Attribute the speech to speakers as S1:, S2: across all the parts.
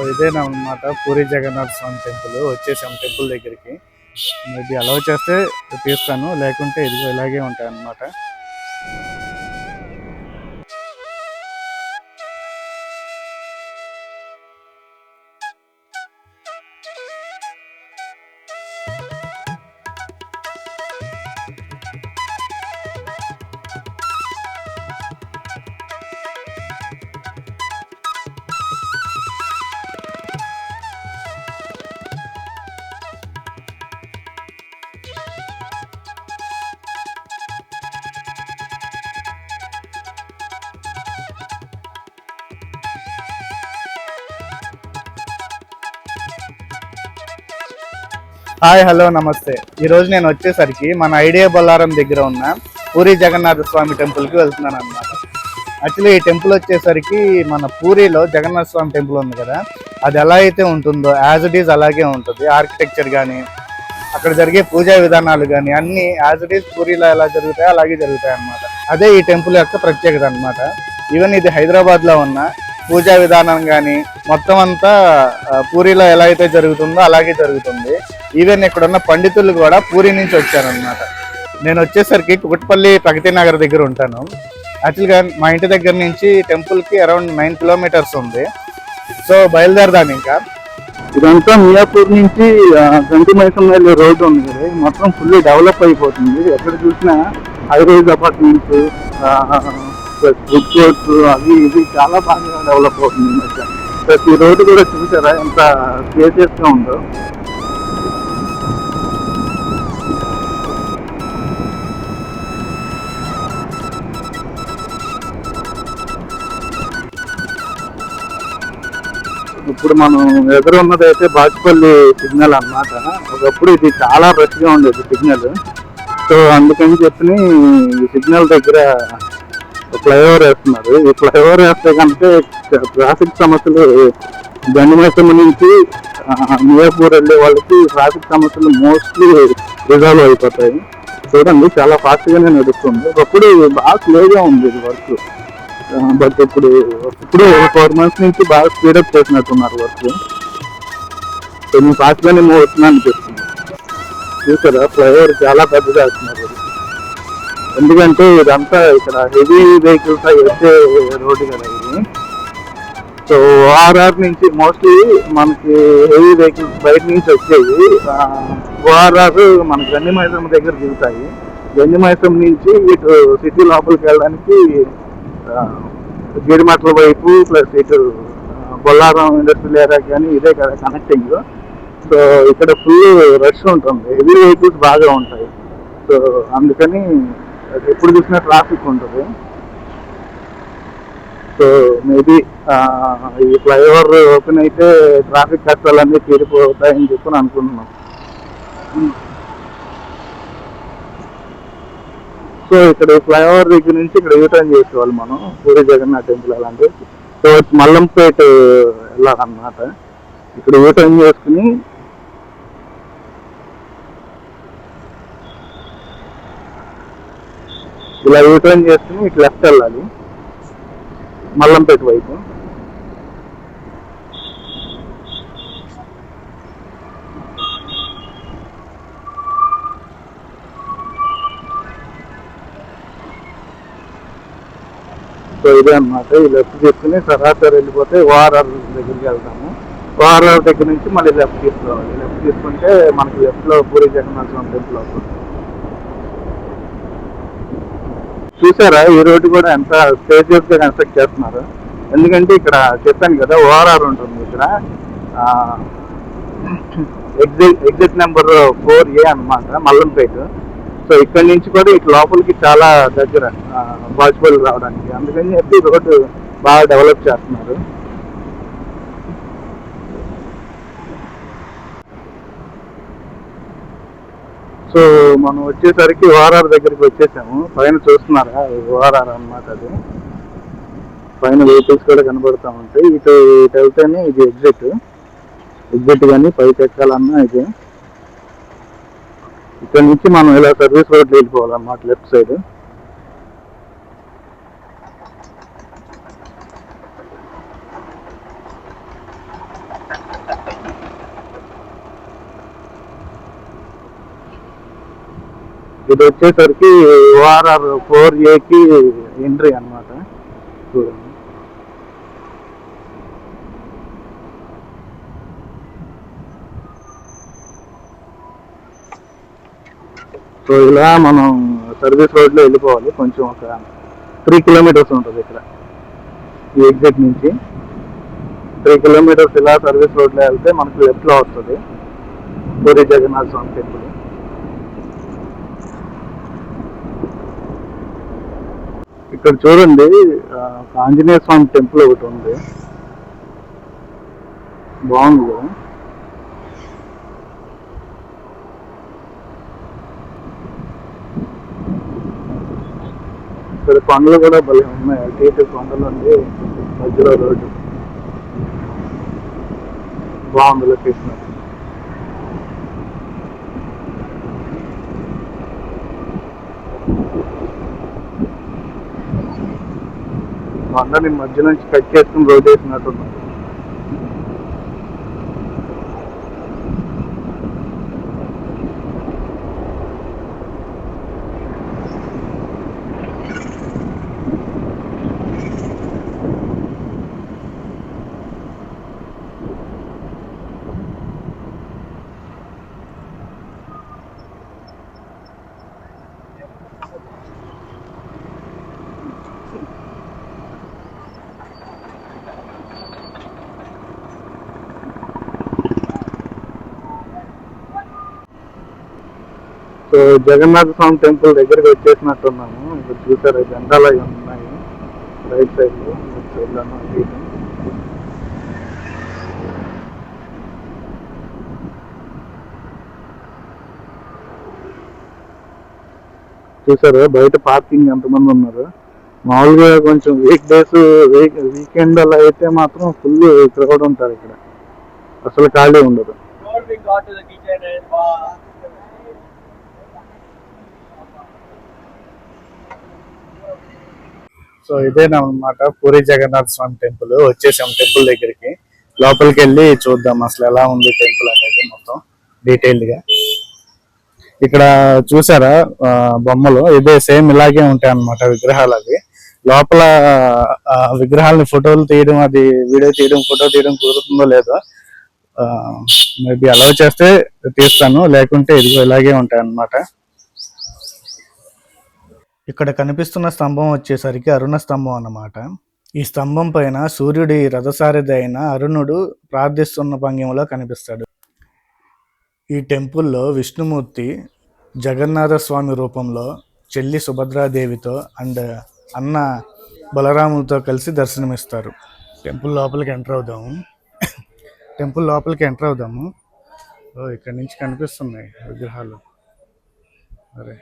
S1: ఇదేనమాట పూరి జగన్నాథ్ స్వామి temple. వచ్చేసాం temple దగ్గరికి. Maybe allow చేస్తే తీస్తాను, లేకుంటే ఇదిగో ఇలాగే ఉంటాయి అన్నమాట. హాయ్, హలో, నమస్తే. ఈరోజు నేను వచ్చేసరికి మన ఐడియా బొల్లారం దగ్గర ఉన్న పూరి జగన్నాథ స్వామి టెంపుల్కి వెళ్తున్నాను అనమాట. యాక్చువల్లీ ఈ టెంపుల్ వచ్చేసరికి మన పూరిలో జగన్నాథ స్వామి టెంపుల్ ఉంది కదా, అది ఎలా అయితే ఉంటుందో యాజ్ ఇట్ ఈజ్ అలాగే ఉంటుంది. ఆర్కిటెక్చర్ కానీ అక్కడ జరిగే పూజా విధానాలు కానీ అన్నీ యాజ్ ఇట్ ఈజ్ పూరిలో ఎలా జరుగుతాయో అలాగే జరుగుతాయి అన్నమాట. అదే ఈ టెంపుల్ యొక్క ప్రత్యేకత అనమాట. ఈవెన్ ఇది హైదరాబాద్లో ఉన్న పూజా విధానం కానీ మొత్తం అంతా పూరిలో ఎలా అయితే జరుగుతుందో అలాగే జరుగుతుంది. ఈవెన్ ఇక్కడ ఉన్న పండితులు కూడా పూరి నుంచి వచ్చారనమాట. నేను వచ్చేసరికి కుకట్పల్లి ప్రగతి నగర్ దగ్గర ఉంటాను. యాక్చువల్గా మా ఇంటి దగ్గర నుంచి టెంపుల్కి అరౌండ్ 9 కిలోమీటర్స్ ఉంది. సో బయలుదేరదాను. ఇంకా
S2: ఇదంతా మియాపూర్ నుంచి గంటి మైసమ్మ రోడ్డు ఉంది కదా, మొత్తం ఫుల్లీ డెవలప్ అయిపోతుంది. ఎక్కడ చూసినా హైరైజ్ అపార్ట్మెంట్స్, ఫుడ్ కోర్ట్స్, అవి ఇవి చాలా బాగా డెవలప్ అవుతుంది ఈ మధ్య. ప్రతి రోడ్డు కూడా చూసారా ఎంత స్పేసియస్గా ఉందో. ఇప్పుడు మనం ఎదురున్నది అయితే బాచుపల్లి సిగ్నల్ అన్నమాట. ఒకప్పుడు ఇది చాలా రష్గా ఉండేది సిగ్నల్. సో అందుకని చెప్పి ఈ సిగ్నల్ దగ్గర ఫ్లైఓవర్ వేస్తున్నారు. ఈ ఫ్లైఓవర్ వేస్తే కనుక ట్రాఫిక్ సమస్యలు గండిమైసమ్మ నుంచి మియాపూర్ వెళ్ళే వాళ్ళకి ట్రాఫిక్ సమస్యలు మోస్ట్లీ రిజాల్వ్ అయిపోతాయి. చూడండి చాలా ఫాస్ట్గానే నడుస్తుంది. ఒకప్పుడు బాగా స్లోగా ఉంది ఇది వర్క్. బట్ ఇప్పుడు 4 months నుంచి బాగా స్పీడప్ చేసినట్టున్నారు వర్క్. కొంచెం ఫాస్ట్గానే మూవ్ అవుతున్నా అనిపిస్తుంది. చూసారా ఫ్లైఓవర్ చాలా పెద్దగా వేస్తున్నారు. ఎందుకంటే ఇదంతా ఇక్కడ హెవీ వెహికల్స్ వచ్చే రోడ్డు కదా ఇది. సో ఓఆర్ఆర్ నుంచి మోస్ట్లీ మనకి హెవీ వెహికల్స్ బయట నుంచి వచ్చేవి. ఓఆర్ఆర్ మన గండి మైసమ్మ దగ్గర దిగుతాయి. గండి మైసమ్మ నుంచి ఇటు సిటీ లోపలికి వెళ్ళడానికి గిరిమట్ల వైపు ప్లస్ ఇటు బొల్లారం ఇండస్ట్రియల్ ఏరియా కానీ ఇదే కదా కనెక్టింగ్. సో ఇక్కడ ఫుల్ రష్ ఉంటుంది, హెవీ వెహికల్స్ బాగా ఉంటాయి. సో అందుకని ఎప్పుడు చూసినా ట్రాఫిక్ ఉంటుంది. సో మేబీ ఈ ఫ్లైఓవర్ ఓపెన్ అయితే ట్రాఫిక్ కష్టాలన్నీ తీరిపోతాయని చెప్పి అనుకుంటున్నాం. సో ఇక్కడ ఫ్లైఓవర్ దగ్గర నుంచి ఇక్కడ యూటర్న్ చేసుకోవాలి మనం పూరి జగన్నాథ్ టెంపుల్ అలాంటి. సో మల్లంపేట వెళ్ళాలన్నమాట. ఇక్కడ యూటర్న్ చేసుకుని ఇలా యూటర్న్ చేసుకుని ఇటు లెఫ్ట్ వెళ్ళాలి మల్లంపేట వైపు. సో ఇదే అన్నమాట. ఈ లెఫ్ట్ తీసుకుని సరాసరి వెళ్ళిపోతే ఓఆర్ఆర్ దగ్గరికి వెళ్తాము. ఓఆర్ఆర్ దగ్గర నుంచి మళ్ళీ లెఫ్ట్ తీసుకోవాలి. లెఫ్ట్ తీసుకుంటే మనకి లెఫ్ట్లో పూరి జగన్నాథ స్వామి టెంపుల్ అవుతుంది. చూసారా ఈ రోడ్డు కూడా ఎంత స్పేసియస్గా కన్స్ట్రక్ట్ చేస్తున్నారు. ఎందుకంటే ఇక్కడ చెప్పాను కదా ఓఆర్ఆర్ ఉంటుంది. ఇక్కడ ఎగ్జిట్ నెంబర్ 4A అన్నమాట, మల్లంపేట. సో ఇక్కడ నుంచి కూడా ఇటు లోపలికి చాలా దగ్గర బాచుపల్లి రావడానికి. అందుకని చెప్పి రోడ్డు బాగా డెవలప్ చేస్తున్నారు. సో మనం వచ్చేసరికి ఓఆర్ఆర్ దగ్గరికి వచ్చేసాము. పైన చూస్తున్నారా ఓఆర్ఆర్ అన్నమాట. అది పైన వెహికల్స్ కూడా కనబడుతూ ఉంటాయి. ఇటు వెళ్తేనే ఇది ఎగ్జిట్ కానీ పైకి ఎక్కాలన్నా ఇది. ఇక్కడ నుంచి మనం ఇలా సర్వీస్ రోడ్లు వెళ్ళిపోవాలన్నమాట లెఫ్ట్ సైడ్. ఇది వచ్చేసరికి ఓఆర్ఆర్ 4A ఎంట్రీ అన్నమాట. చూడండి. సో ఇలా మనం సర్వీస్ రోడ్లో వెళ్ళిపోవాలి. కొంచెం ఒక 3 కిలోమీటర్స్ ఉంటుంది ఇక్కడ ఈ ఎగ్జిట్ నుంచి. 3 కిలోమీటర్స్ ఇలా సర్వీస్ రోడ్లో వెళ్తే మనకు లెఫ్ట్లో వస్తుంది పూరి జగన్నాథ స్వామి టెంపుల్. ఇక్కడ చూడండి ఆంజనేయ స్వామి టెంపుల్ ఒకటి ఉంది, బాగుంది కదా. ఇక్కడ కొండలు కూడా భలే ఉన్నాయి, అటు ఇటు కొండలు ఉంది, మధ్యలో రోడ్డు బాగుంది లొకేషన్. కొండని మధ్య నుంచి కట్ చేసుకుని రోడ్ వేసినట్టున్నారు. సో జగన్నాథ స్వామి టెంపుల్ దగ్గరికి వచ్చేసినట్టున్నాము. ఇక్కడ చూసారా జెండాలు అవి ఉన్నాయి రైట్ సైడ్ లో, లెఫ్ట్ సైడ్ లో. చూసారా బయట పార్కింగ్ ఎంతమంది ఉన్నారు. మామూలుగా కొంచెం వీకెండ్ అలా అయితే మాత్రం ఫుల్ క్రౌడ్ ఉంటారు ఇక్కడ, అసలు ఖాళీ ఉండదు.
S1: సో ఇదేనమాట పూరి జగన్నాథ స్వామి టెంపుల్. వచ్చేసాం టెంపుల్ దగ్గరికి, లోపలికి వెళ్ళి చూద్దాం అసలు ఎలా ఉంది టెంపుల్ అనేది మొత్తం డీటెయిల్డ్ గా. ఇక్కడ చూసారా బొమ్మలు, ఇదే సేమ్ ఇలాగే ఉంటాయి అన్నమాట విగ్రహాలు. అవి లోపల విగ్రహాలని ఫోటోలు తీయడం, అది వీడియో తీయడం, ఫోటో తీయడం కుదురుతుందో లేదో, మేబీ అలౌ చేస్తే తీస్తాను, లేకుంటే ఇదిగో ఇలాగే ఉంటాయి అన్నమాట. ఇక్కడ కనిపిస్తున్న స్తంభం వచ్చేసరికి అరుణ స్తంభం అన్నమాట. ఈ స్తంభం పైన సూర్యుడి రథసారథి అయిన అరుణుడు ప్రార్థిస్తున్న భంగిమలో కనిపిస్తాడు. ఈ టెంపుల్లో విష్ణుమూర్తి జగన్నాథ స్వామి రూపంలో చెల్లి సుభద్రాదేవితో అండ్ అన్న బలరాములతో కలిసి దర్శనమిస్తారు. టెంపుల్ లోపలికి ఎంటర్ అవుదాము. ఇక్కడ నుంచి కనిపిస్తున్నాయి విగ్రహాలు. అరే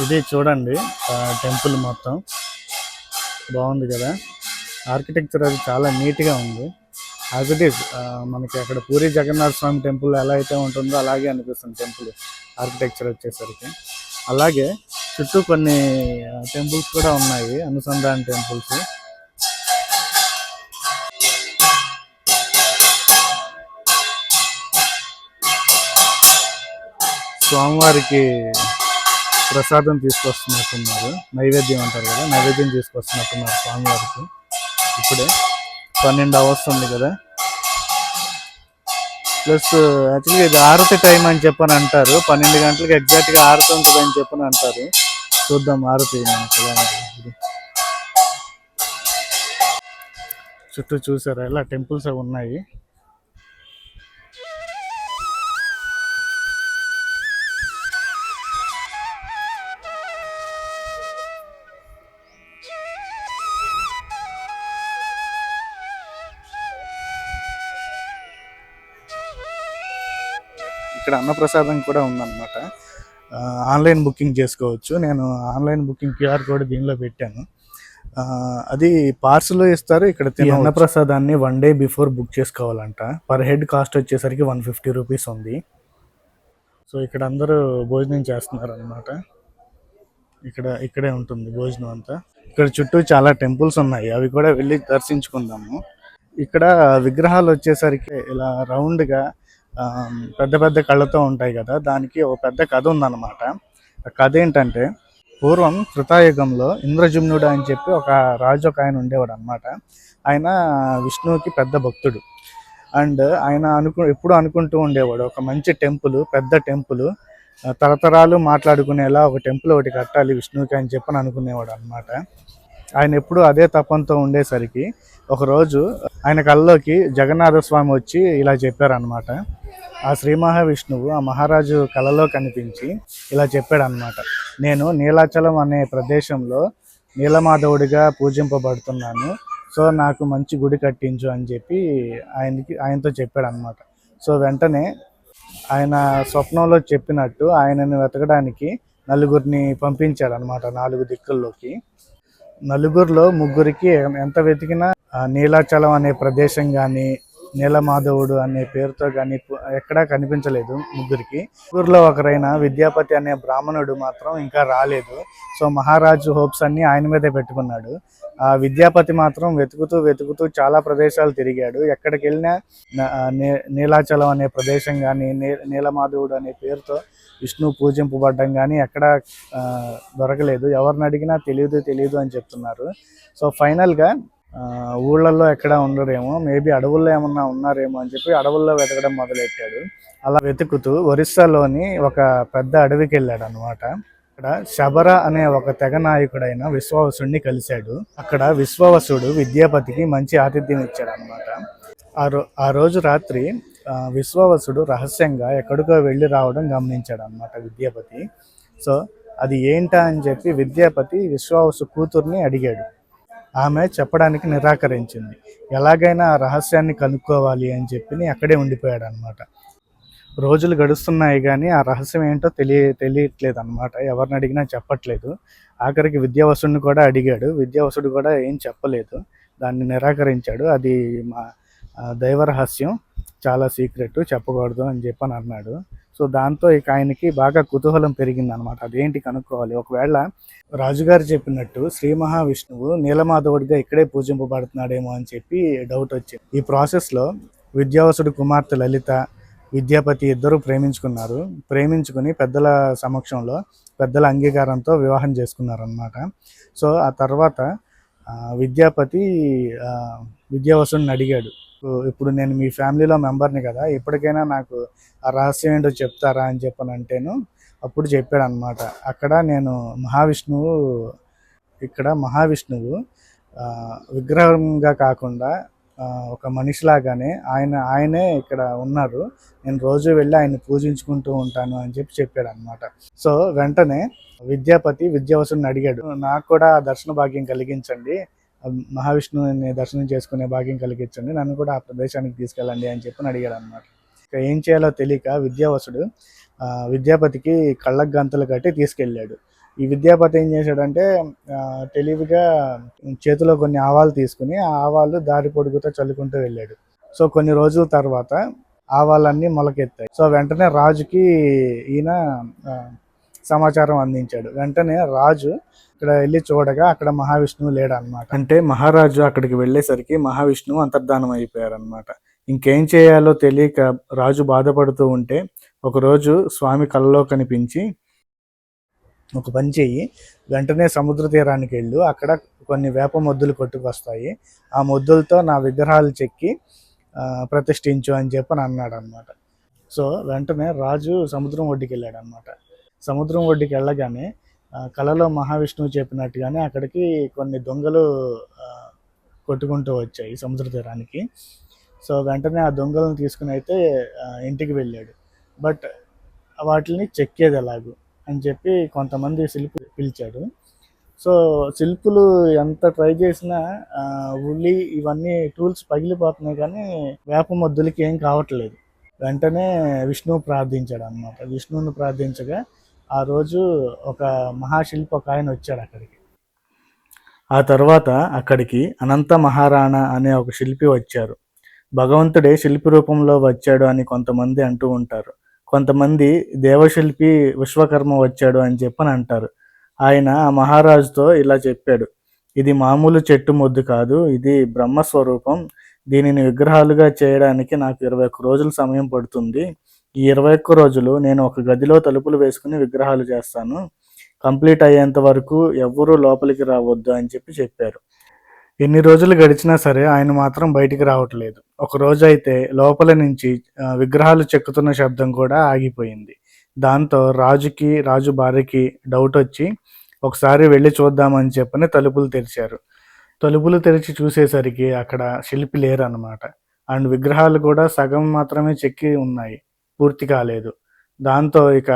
S1: ఇది చూడండి టెంపుల్ మొత్తం బాగుంది కదా. ఆర్కిటెక్చర్ అది చాలా నీట్గా ఉంది. యాజ్ ఇట్ ఈస్ మనకి అక్కడ పూరి జగన్నాథ స్వామి టెంపుల్ ఎలా అయితే ఉంటుందో అలాగే అనిపిస్తుంది టెంపుల్ ఆర్కిటెక్చర్ వచ్చేసరికి. అలాగే చుట్టూ కొన్ని టెంపుల్స్ కూడా ఉన్నాయి, అనుసంధాన టెంపుల్స్. స్వామివారికి ప్రసాదం తీసుకొస్తున్నట్టున్నారు, నైవేద్యం అంటారు కదా, నైవేద్యం తీసుకొస్తున్నట్టున్నారు స్వామివారికి. ఇప్పుడే 12 అవర్స్ కదా. ప్లస్ యాక్చువల్గా ఇది ఆరతి టైం అని చెప్పని అంటారు, 12 గంటలకు ఎగ్జాక్ట్గా ఆరతి ఉంటుంది అని చెప్పని అంటారు. చూద్దాం ఆరతి మనకి ఎలా ఉంటుంది. చుట్టూ చూసారా ఇలా టెంపుల్స్ అవి ఉన్నాయి. ఇక్కడ అన్నప్రసాదం కూడా ఉందన్నమాట. ఆన్లైన్ బుకింగ్ చేసుకోవచ్చు. నేను ఆన్లైన్ బుకింగ్ QR కోడ్ దీనిలో పెట్టాను. అది పార్సల్ ఇస్తారు. ఇక్కడ అన్నప్రసాదాన్ని 1 day బిఫోర్ బుక్ చేసుకోవాలంట. పర్ హెడ్ కాస్ట్ వచ్చేసరికి 150 రూపీస్ ఉంది. సో ఇక్కడ అందరూ భోజనం చేస్తున్నారు అనమాట. ఇక్కడే ఉంటుంది భోజనం అంతా. ఇక్కడ చుట్టూ చాలా టెంపుల్స్ ఉన్నాయి, అవి కూడా వెళ్ళి దర్శించుకుందాము. ఇక్కడ విగ్రహాలు వచ్చేసరికి ఇలా రౌండ్గా పెద్ద పెద్ద కళ్ళతో ఉంటాయి కదా, దానికి ఒక పెద్ద కథ ఉందన్నమాట. ఆ కథ ఏంటంటే, పూర్వం కృతాయుగంలో ఇంద్రజుమ్నుడు అని చెప్పి ఒక రాజు ఒక ఆయన ఉండేవాడు అనమాట. ఆయన విష్ణువుకి పెద్ద భక్తుడు. అండ్ ఆయన ఎప్పుడు అనుకుంటూ ఉండేవాడు, ఒక మంచి టెంపుల్, పెద్ద టెంపుల్, తరతరాలు మాట్లాడుకునేలా ఒక టెంపుల్ ఒకటి కట్టాలి విష్ణువుకి అని చెప్పని అనుకునేవాడు అనమాట. ఆయన ఎప్పుడు అదే తపంతో ఉండేసరికి ఒకరోజు ఆయన కల్లోకి జగన్నాథ స్వామి వచ్చి ఇలా చెప్పారనమాట. ఆ శ్రీ మహావిష్ణువు ఆ మహారాజు కలలో కనిపించి ఇలా చెప్పాడనమాట, నేను నీలాచలం అనే ప్రదేశంలో నీలమాధవుడిగా పూజింపబడుతున్నాను, సో నాకు మంచి గుడి కట్టించు అని చెప్పి ఆయనతో చెప్పాడనమాట. సో వెంటనే ఆయన స్వప్నంలో చెప్పినట్టు ఆయనను వెతకడానికి నలుగురిని పంపించాడు అనమాట, 4 దిక్కుల్లోకి. నలుగురిలో ముగ్గురికి ఎంత వెతికినా నీలాచలం అనే ప్రదేశం కానీ, నీలమాధవుడు అనే పేరుతో కానీ ఎక్కడా కనిపించలేదు ముగ్గురికి. ముగ్గురులో ఒకరైన విద్యాపతి అనే బ్రాహ్మణుడు మాత్రం ఇంకా రాలేదు. సో మహారాజు హోప్స్ అన్ని ఆయన మీదే పెట్టుకున్నాడు. ఆ విద్యాపతి మాత్రం వెతుకుతూ వెతుకుతూ చాలా ప్రదేశాలు తిరిగాడు. ఎక్కడికి వెళ్ళినా నీలాచలం అనే ప్రదేశం కానీ, నీలమాధవుడు అనే పేరుతో విష్ణు పూజింపబడ్డం కానీ ఎక్కడ దొరకలేదు. ఎవరిని అడిగినా తెలియదు అని చెప్తున్నారు. సో ఫైనల్గా ఊళ్ళల్లో ఎక్కడ ఉండరేమో, మేబీ అడవుల్లో ఏమన్నా ఉన్నారేమో అని చెప్పి అడవుల్లో వెతకడం మొదలెట్టాడు. అలా వెతుకుతూ ఒరిస్సాలోని ఒక పెద్ద అడవికి వెళ్ళాడు అనమాట. అక్కడ శబర అనే ఒక తెగ నాయకుడైన విశ్వావసుడిని కలిశాడు. అక్కడ విశ్వావసుడు విద్యాపతికి మంచి ఆతిథ్యం ఇచ్చాడు అనమాట. ఆ రోజు రాత్రి విశ్వావసుడు రహస్యంగా ఎక్కడికో వెళ్ళి రావడం గమనించాడు అనమాట విద్యాపతి. సో అది ఏంటా అని చెప్పి విద్యాపతి విశ్వావసు కూతుర్ని అడిగాడు. ఆమె చెప్పడానికి నిరాకరించింది. ఎలాగైనా ఆ రహస్యాన్ని కనుక్కోవాలి అని చెప్పి అక్కడే ఉండిపోయాడు అనమాట. రోజులు గడుస్తున్నాయి కానీ ఆ రహస్యం ఏంటో తెలియట్లేదు అనమాట. ఎవరిని అడిగినా చెప్పట్లేదు. ఆఖరికి విద్యావసుడిని కూడా అడిగాడు. విద్యావసుడు కూడా ఏం చెప్పలేదు, దాన్ని నిరాకరించాడు. అది మా దైవ రహస్యం, చాలా సీక్రెట్, చెప్పకూడదు అని చెప్పని అన్నాడు. సో దాంతో ఇక ఆయనకి బాగా కుతూహలం పెరిగింది అనమాట. అదేంటి కనుక్కోవాలి. ఒకవేళ రాజుగారు చెప్పినట్టు శ్రీ మహావిష్ణువు నీలమాధవుడిగా ఇక్కడే పూజింపబడుతున్నాడేమో అని చెప్పి డౌట్ వచ్చింది. ఈ ప్రాసెస్లో విద్యావసుడు కుమార్తె లలిత, విద్యాపతి ఇద్దరు ప్రేమించుకుని పెద్దల సమక్షంలో, పెద్దల అంగీకారంతో వివాహం చేసుకున్నారనమాట. సో ఆ తర్వాత విద్యాపతి విద్యావసుడిని అడిగాడు, ఇప్పుడు నేను మీ ఫ్యామిలీలో మెంబర్ని కదా, ఎప్పటికైనా నాకు ఆ రహస్యం ఏంటో చెప్తారా అని చెప్పనంటేను అప్పుడు చెప్పాడు అనమాట. అక్కడ నేను మహావిష్ణువు విగ్రహంగా కాకుండా ఒక మనిషిలాగానే ఆయనే ఇక్కడ ఉన్నారు, నేను రోజు వెళ్ళి ఆయన పూజించుకుంటూ ఉంటాను అని చెప్పాడు అనమాట. సో వెంటనే విద్యాపతి విద్యావసుడిని అడిగాడు, నాకు కూడా దర్శన భాగ్యం కలిగించండి, మహావిష్ణువుని దర్శనం చేసుకునే భాగ్యం కలిగించండి, నన్ను కూడా ఆ ప్రదేశానికి తీసుకెళ్ళండి అని చెప్పి అడిగాడు అనమాట. ఇక ఏం చేయాలో తెలియక విద్యావసుడు విద్యాపతికి కళ్ళకు గంతలు కట్టి తీసుకెళ్ళాడు. ఈ విద్యాపతి ఏం చేశాడంటే తెలివిగా చేతిలో కొన్ని ఆవాలు తీసుకుని ఆ ఆవాలు దారి పొడుగుతో చల్లుకుంటూ వెళ్ళాడు. సో కొన్ని రోజుల తర్వాత ఆవాలన్నీ మొలకెత్తాయి. సో వెంటనే రాజుకి ఈయన సమాచారం అందించాడు. వెంటనే రాజు ఇక్కడ వెళ్ళి చూడగా అక్కడ మహావిష్ణువు లేడనమాట. అంటే మహారాజు అక్కడికి వెళ్ళేసరికి మహావిష్ణువు అంతర్ధానం అయిపోయారనమాట. ఇంకేం చేయాలో తెలియక రాజు బాధపడుతూ ఉంటే ఒకరోజు స్వామి కలలో కనిపించి, ఒక పని చెయ్యి, వెంటనే సముద్ర తీరానికి వెళ్ళు, అక్కడ కొన్ని వేప మొద్దులు కొట్టుకొస్తాయి, ఆ మొద్దులతో నా విగ్రహాలు చెక్కి ప్రతిష్ఠించు అని చెప్పని అన్నాడు అనమాట. సో వెంటనే రాజు సముద్రం ఒడ్డుకి వెళ్ళాడు అనమాట. సముద్రం ఒడ్డుకి వెళ్ళగానే కలలో మహావిష్ణువు చెప్పినట్టుగానే అక్కడికి కొన్ని దొంగలు కొట్టుకుంటూ వచ్చాయి సముద్ర తీరానికి. సో వెంటనే ఆ దొంగలను తీసుకుని అయితే ఇంటికి వెళ్ళాడు. బట్ వాటిని చెక్కేది ఎలాగు అని చెప్పి కొంతమంది శిల్పులు పిలిచాడు. సో శిల్పులు ఎంత ట్రై చేసినా ఉల్లి ఇవన్నీ టూల్స్ పగిలిపోతున్నాయి కానీ వేప మొద్దులకి ఏం కావట్లేదు. వెంటనే విష్ణువు ప్రార్థించాడు అనమాట. విష్ణువుని ప్రార్థించగా ఆ రోజు ఒక మహాశిల్పి ఒక ఆయన వచ్చాడు అక్కడికి. ఆ తర్వాత అక్కడికి అనంత మహారాణ అనే ఒక శిల్పి వచ్చారు. భగవంతుడే శిల్పి రూపంలో వచ్చాడు అని కొంతమంది అంటూ ఉంటారు. కొంతమంది దేవశిల్పి విశ్వకర్మ వచ్చాడు అని చెప్పని అంటారు. ఆయన ఆ మహారాజుతో ఇలా చెప్పాడు, ఇది మామూలు చెట్టు మొద్దు కాదు, ఇది బ్రహ్మస్వరూపం, దీనిని విగ్రహాలుగా చేయడానికి నాకు 21 రోజులు సమయం పడుతుంది. ఈ 21 రోజులు నేను ఒక గదిలో తలుపులు వేసుకుని విగ్రహాలు చేస్తాను. కంప్లీట్ అయ్యేంత వరకు ఎవ్వరూ లోపలికి రావద్దు అని చెప్పారు. ఎన్ని రోజులు గడిచినా సరే ఆయన మాత్రం బయటికి రావట్లేదు. ఒక రోజైతే లోపల నుంచి విగ్రహాలు చెక్కుతున్న శబ్దం కూడా ఆగిపోయింది. దాంతో రాజు భార్యకి డౌట్ వచ్చి ఒకసారి వెళ్ళి చూద్దామని చెప్పని తలుపులు తెరిచారు. తలుపులు తెరిచి చూసేసరికి అక్కడ శిల్పి లేరన్నమాట. అండ్ విగ్రహాలు కూడా సగం మాత్రమే చెక్కి ఉన్నాయి, పూర్తి కాలేదు. దాంతో ఇక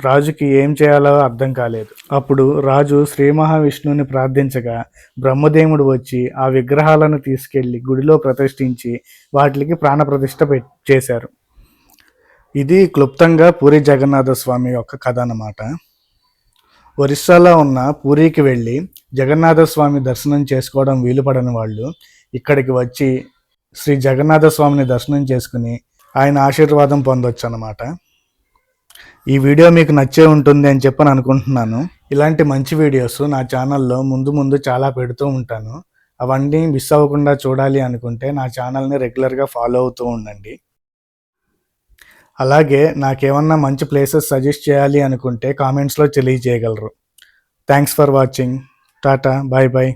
S1: రాజుకి ఏం చేయాలో అర్థం కాలేదు. అప్పుడు రాజు శ్రీ మహావిష్ణువుని ప్రార్థించగా బ్రహ్మదేవుడు వచ్చి ఆ విగ్రహాలను తీసుకెళ్లి గుడిలో ప్రతిష్ఠించి వాటికి ప్రాణప్రతిష్ఠ చేశారు. ఇది క్లుప్తంగా పూరి జగన్నాథ స్వామి యొక్క కథ అన్నమాట. ఒరిస్సాలో ఉన్న పూరికి వెళ్ళి జగన్నాథ స్వామి దర్శనం చేసుకోవడం వీలుపడని వాళ్ళు ఇక్కడికి వచ్చి శ్రీ జగన్నాథ స్వామిని దర్శనం చేసుకుని ఆయన ఆశీర్వాదం పొందొచ్చు అన్నమాట. ఈ వీడియో మీకు నచ్చే ఉంటుంది అని చెప్పని అనుకుంటున్నాను. ఇలాంటి మంచి వీడియోస్ నా ఛానల్లో ముందు చాలా పెడుతూ ఉంటాను. అవన్నీ మిస్ అవ్వకుండా చూడాలి అనుకుంటే నా ఛానల్ని రెగ్యులర్గా ఫాలో అవుతూ ఉండండి. అలాగే నాకేమన్నా మంచి ప్లేసెస్ సజెస్ట్ చేయాలి అనుకుంటే కామెంట్స్లో తెలియజేయగలరు. Thanks for watching. Tata, bye bye.